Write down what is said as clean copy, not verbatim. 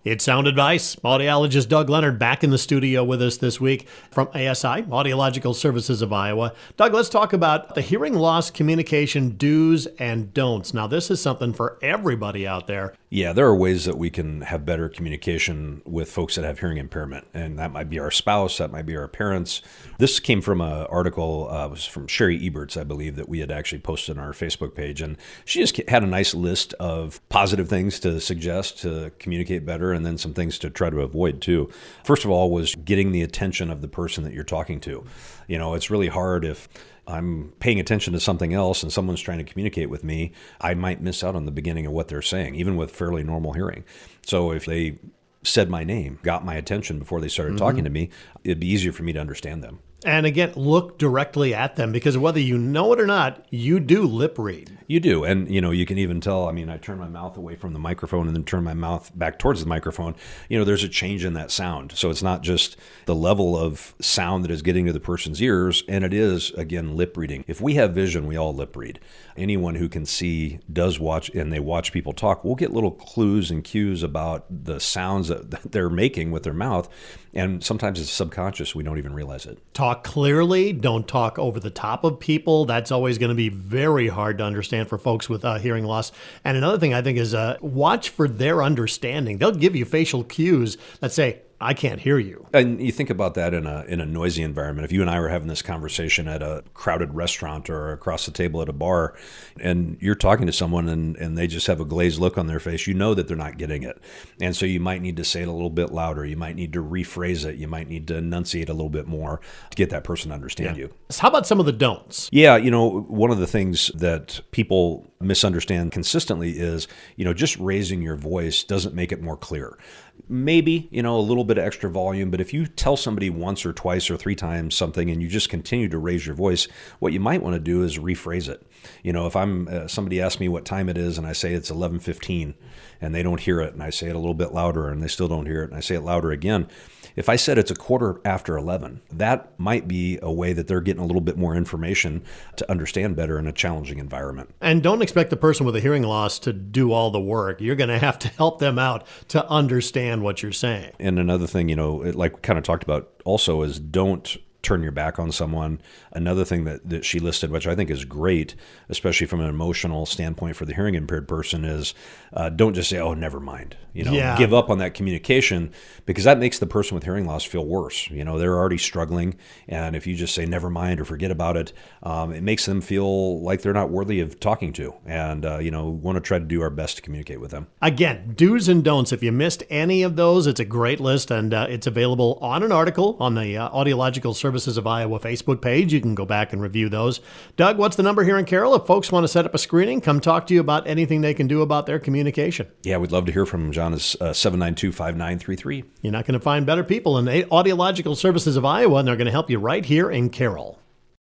It's Sound Advice. Audiologist Doug Leonard back in the studio with us this week from ASI, Audiological Services of Iowa. Doug, let's talk about the hearing loss communication do's and don'ts. Now, this is something for everybody out there. Yeah, there are ways that we can have better communication with folks that have hearing impairment, and that might be our spouse, that might be our parents. This came from an article, it was from Sherry Eberts, I believe, that we had actually posted on our Facebook page, and she just had a nice list of positive things to suggest to communicate better, and then some things to try to avoid too. First of all was getting the attention of the person that you're talking to. You know, it's really hard if I'm paying attention to something else and someone's trying to communicate with me, I might miss out on the beginning of what they're saying, even with fairly normal hearing. So if they said my name, got my attention before they started talking to me, it'd be easier for me to understand them. And again, look directly at them, because whether you know it or not, you do lip read. You do. And, you know, you can even tell, I mean, I turn my mouth away from the microphone and then turn my mouth back towards the microphone. You know, there's a change in that sound. So it's not just the level of sound that is getting to the person's ears. And it is, again, lip reading. If we have vision, we all lip read. Anyone who can see does watch, and they watch people talk, we'll get little clues and cues about the sounds that they're making with their mouth. And sometimes it's subconscious. We don't even realize it. Talk clearly. Don't talk over the top of people. That's always going to be very hard to understand for folks with hearing loss. And another thing I think is watch for their understanding. They'll give you facial cues that say, I can't hear you. And you think about that in a noisy environment. If you and I were having this conversation at a crowded restaurant or across the table at a bar, and you're talking to someone and they just have a glazed look on their face, you know that they're not getting it. And so you might need to say it a little bit louder. You might need to rephrase it. You might need to enunciate a little bit more to get that person to understand you. So how about some of the don'ts? Yeah, you know, one of the things that people misunderstand consistently is, you know, just raising your voice doesn't make it more clear. Maybe, you know, a little bit of extra volume, but if you tell somebody once or twice or three times something and you just continue to raise your voice, what you might want to do is rephrase it. You know, if I'm somebody asks me what time it is and I say it's 11:15 and they don't hear it, and I say it a little bit louder and they still don't hear it, and I say it louder again. If I said it's 11:15, that might be a way that they're getting a little bit more information to understand better in a challenging environment. And don't expect the person with a hearing loss to do all the work. You're going to have to help them out to understand what you're saying. And another thing, you know, like we kind of talked about also, is don't turn your back on someone. Another thing that she listed, which I think is great, especially from an emotional standpoint for the hearing impaired person, is don't just say, oh, never mind. You know, give up on that communication, because that makes the person with hearing loss feel worse. You know, they're already struggling. And if you just say never mind or forget about it, it makes them feel like they're not worthy of talking to. And, you know, we want to try to do our best to communicate with them. Again, do's and don'ts. If you missed any of those, it's a great list, and it's available on an article on the Audiological Services of Iowa Facebook page. You can go back and review those. Doug, what's the number here in Carroll? If folks want to set up a screening, come talk to you about anything they can do about their communication. Yeah, we'd love to hear from them. John is 792-5933. You're not going to find better people in Audiological Services of Iowa, and they're going to help you right here in Carroll.